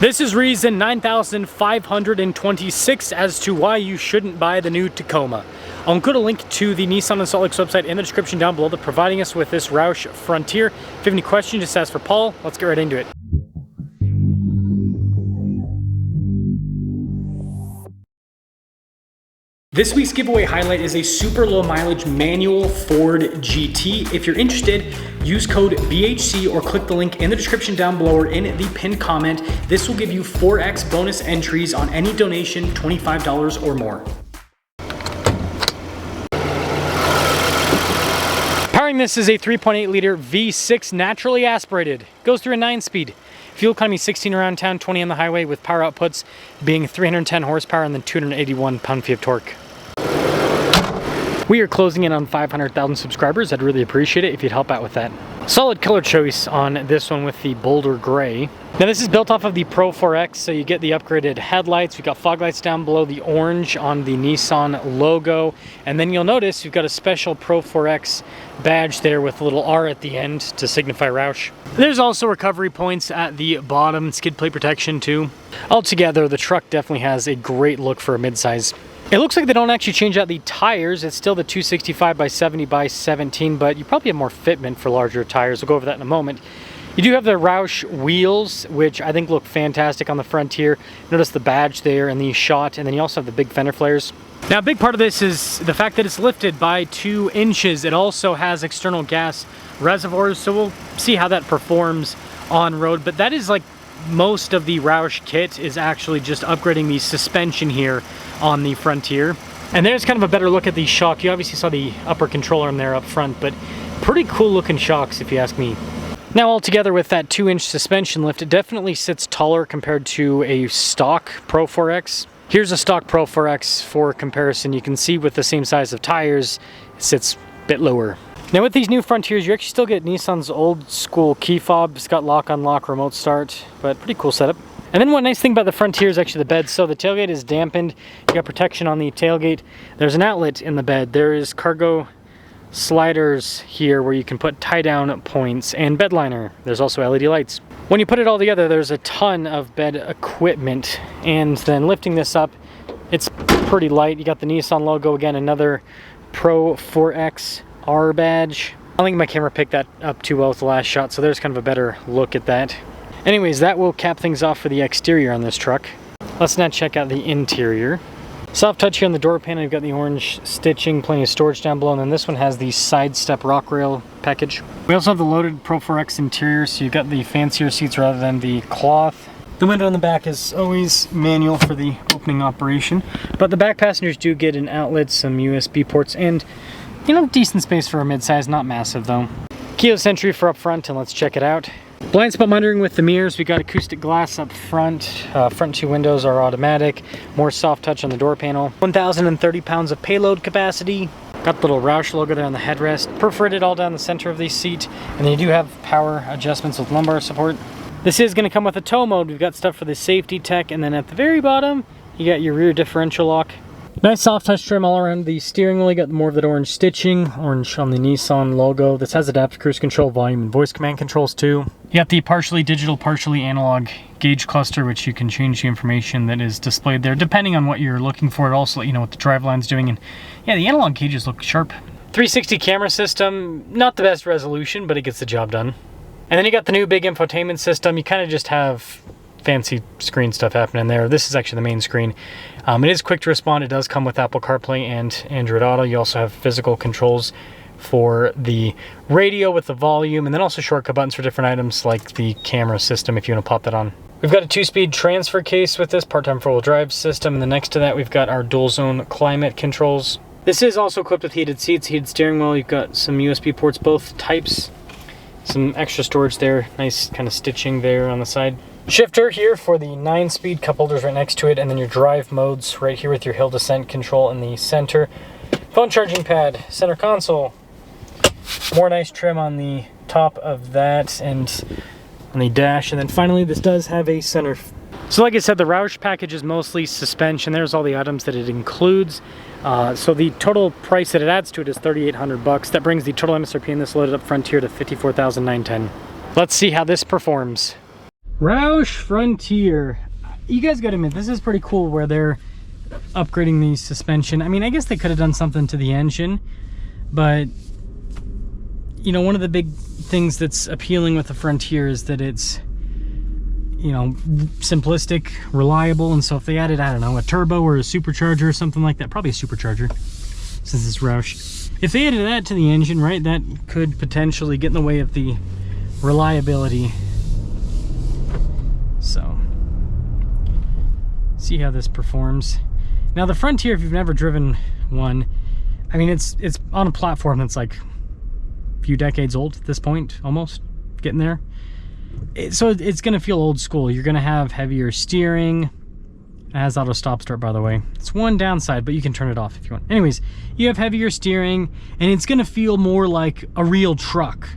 This is reason 9526 as to why you shouldn't buy the new Tacoma. I'll include a link to the Nissan and Salt Lake's website in the description down below. They're providing us with this Roush Frontier. If you have any questions, just ask for Paul. Let's get right into it. This week's giveaway highlight is a super low mileage manual Ford GT. If you're interested, use code BHC or click the link in the description down below or in the pinned comment. This will give you 4X bonus entries on any donation, $25 or more. Powering this is a 3.8 liter V6 naturally aspirated. Goes through a 9-speed. Fuel economy 16 around town, 20 on the highway, with power outputs being 310 horsepower and then 281 pound-feet of torque. We are closing in on 500,000 subscribers. I'd really appreciate it if you'd help out with that. Solid color choice on this one with the bolder gray. Now this is built off of the Pro-4X, so you get the upgraded headlights. We've got fog lights down below, the orange on the Nissan logo. And then you'll notice you've got a special Pro-4X badge there with a little R at the end to signify Roush. There's also recovery points at the bottom, skid plate protection too. Altogether, the truck definitely has a great look for a midsize. It looks like they don't actually change out the tires. It's still the 265 by 70 by 17, but you probably have more fitment for larger tires. We'll go over that in a moment. You do have the Roush wheels, which I think look fantastic on the Frontier. Notice the badge there and the shot, and then you also have the big fender flares. Now, a big part of this is the fact that it's lifted by 2 inches. It also has external gas reservoirs, so we'll see how that performs on road. But that is like most of the Roush kit is actually just upgrading the suspension here on the Frontier. And there's kind of a better look at the shock. You obviously saw the upper control arm there up front, but pretty cool looking shocks if you ask me. Now altogether with that 2-inch suspension lift, it definitely sits taller compared to a stock Pro-4X. Here's a stock Pro-4X for comparison. You can see with the same size of tires, it sits a bit lower. Now with these new Frontiers, you actually still get Nissan's old school key fob. It's got lock-on-lock remote start, but pretty cool setup. And then one nice thing about the Frontier is actually the bed. So the tailgate is dampened. You got protection on the tailgate. There's an outlet in the bed. There is cargo sliders here where you can put tie-down points and bed liner. There's also LED lights. When you put it all together, there's a ton of bed equipment. And then lifting this up, it's pretty light. You got the Nissan logo again, another Pro-4X R badge. I don't think my camera picked that up too well with the last shot, so there's kind of a better look at that. Anyways, that will cap things off for the exterior on this truck. Let's now check out the interior. Soft touch here on the door panel. You've got the orange stitching, plenty of storage down below, and then this one has the side step rock rail package. We also have the loaded Pro-4X interior, so you've got the fancier seats rather than the cloth. The window in the back is always manual for the opening operation, but the back passengers do get an outlet, some USB ports, and you know, decent space for a midsize, not massive though. Keyless entry for up front, and let's check it out. Blind spot monitoring with the mirrors. We got acoustic glass up front. Front 2 windows are automatic. More soft touch on the door panel. 1,030 pounds of payload capacity. Got the little Roush logo there on the headrest. Perforated all down the center of the seat. And then you do have power adjustments with lumbar support. This is going to come with a tow mode. We've got stuff for the safety tech. And then at the very bottom, you got your rear differential lock. Nice soft touch trim all around the steering wheel. You got more of that orange stitching, orange on the Nissan logo. This has adaptive cruise control, volume, and voice command controls too. You got the partially digital, partially analog gauge cluster, which you can change the information that is displayed there depending on what you're looking for. It also let you know what the drive-line's doing, and yeah, the analog gauges look sharp. 360 camera system, not the best resolution, but it gets the job done. And then you got the new big infotainment system. You kind of just have fancy screen stuff happening there. This is actually the main screen. It is quick to respond. It does come with Apple CarPlay and Android Auto. You also have physical controls for the radio with the volume, and then also shortcut buttons for different items like the camera system if you want to pop that on. We've got a 2-speed transfer case with this part-time four-wheel drive system, and then next to that we've got our dual zone climate controls. This is also equipped with heated seats, heated steering wheel. You've got some USB ports, both types. Some extra storage there, nice kind of stitching there on the side. Shifter here for the 9-speed, cup holders right next to it, and then your drive modes right here with your hill descent control in the center. Phone charging pad, center console. More nice trim on the top of that and on the dash. And then finally, this does have a center. So like I said, the Roush package is mostly suspension. There's all the items that it includes. So the total price that it adds to it is $3,800. That brings the total MSRP in this loaded up Frontier to $54,910. Let's see how this performs. Roush Frontier. You guys gotta admit, this is pretty cool where they're upgrading the suspension. I mean, I guess they could have done something to the engine, but you know, one of the big things that's appealing with the Frontier is that it's, you know, simplistic, reliable. And so if they added, I don't know, a turbo or a supercharger or something like that, probably a supercharger since it's Roush. If they added that to the engine, right, that could potentially get in the way of the reliability. So, see how this performs. Now the Frontier, if you've never driven one, I mean, it's on a platform that's like a few decades old at this point, almost getting there. So it's going to feel old school. You're going to have heavier steering. It has auto stop start, by the way. It's one downside, but you can turn it off if you want. Anyways, you have heavier steering, and it's going to feel more like a real truck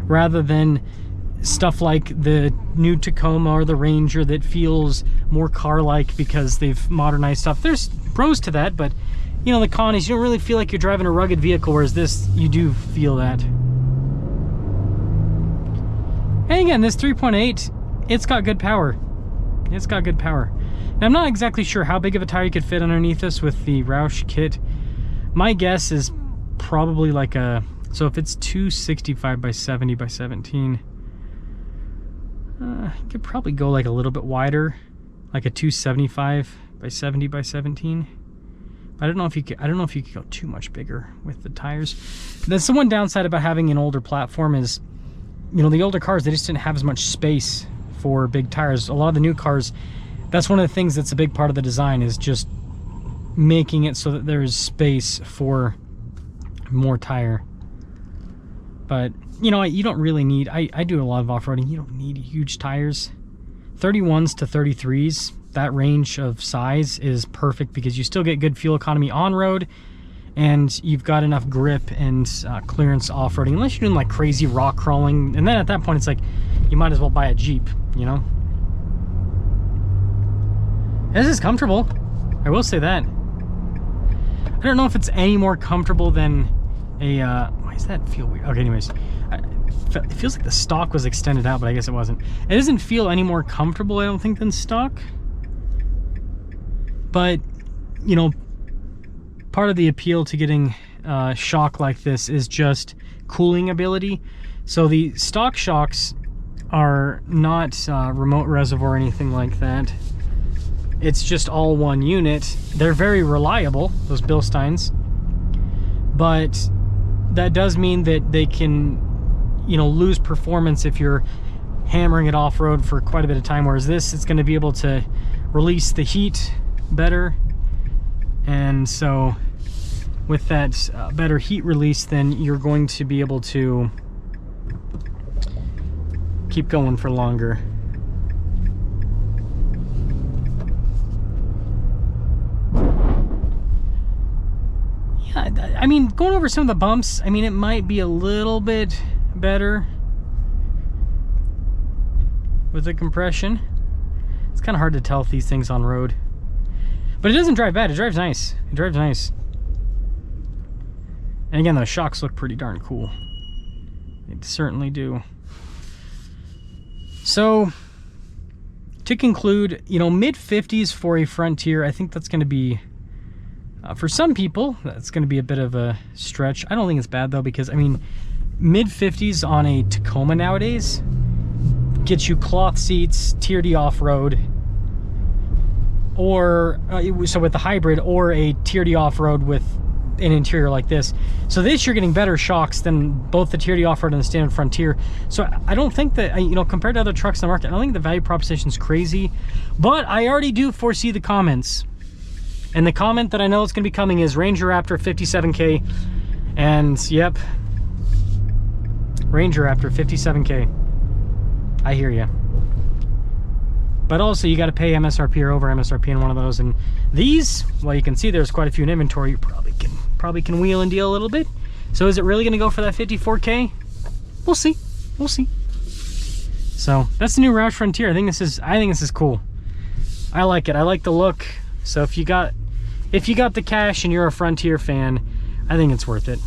rather than stuff like the new Tacoma or the Ranger that feels more car-like because they've modernized stuff. There's pros to that, but you know, the con is you don't really feel like you're driving a rugged vehicle, whereas this, you do feel that. And again, this 3.8, it's got good power. It's got good power. Now, I'm not exactly sure how big of a tire you could fit underneath this with the Roush kit. My guess is probably like a, so if it's 265 by 70 by 17, you could probably go like a little bit wider, like a 275 by 70 by 17. I don't know if you could, go too much bigger with the tires. That's the one downside about having an older platform is, you know, the older cars, they just didn't have as much space for big tires. A lot of the new cars, that's one of the things that's a big part of the design, is just making it so that there's space for more tire. But you know, you don't really need, I do a lot of off-roading, you don't need huge tires. 31s to 33s, that range of size is perfect because you still get good fuel economy on road, and you've got enough grip and clearance off-roading, unless you're doing like crazy rock crawling, and then at that point it's like you might as well buy a Jeep, you know. This is comfortable, I will say that. I don't know if it's any more comfortable than a why does that feel weird? Okay, anyways, it feels like the stock was extended out, but I guess it wasn't. It doesn't feel any more comfortable, I don't think, than stock. But you know, part of the appeal to getting shock like this is just cooling ability. So the stock shocks are not remote reservoir or anything like that. It's just all one unit. They're very reliable, those Bilsteins, but that does mean that they can, you know, lose performance if you're hammering it off-road for quite a bit of time, whereas this, it's going to be able to release the heat better. And so with that better heat release, then you're going to be able to keep going for longer. Yeah, I mean, going over some of the bumps, I mean, it might be a little bit better with the compression. It's kind of hard to tell with these things on road, but it doesn't drive bad. It drives nice. It drives nice. And again, those shocks look pretty darn cool. They certainly do. So to conclude, you know, mid-50s for a Frontier, I think that's going to be, for some people, that's going to be a bit of a stretch. I don't think it's bad though, because I mean, mid-50s on a Tacoma nowadays gets you cloth seats, Tier D off-road, or so with the hybrid, or a Tier D off-road with an interior like this. So this, you're getting better shocks than both the Tier D off-road and the standard Frontier. So I don't think that, you know, compared to other trucks in the market, I don't think the value proposition is crazy, but I already do foresee the comments. And the comment that I know is going to be coming is Ranger Raptor 57K. And yep, Ranger Raptor 57K. I hear you. But also, you got to pay MSRP or over MSRP in one of those. And these, well, you can see there's quite a few in inventory. You probably can wheel and deal a little bit. So is it really going to go for that 54K? We'll see. We'll see. So that's the new Roush Frontier. I think this is cool. I like it. I like the look. So if you got the cash and you're a Frontier fan, I think it's worth it.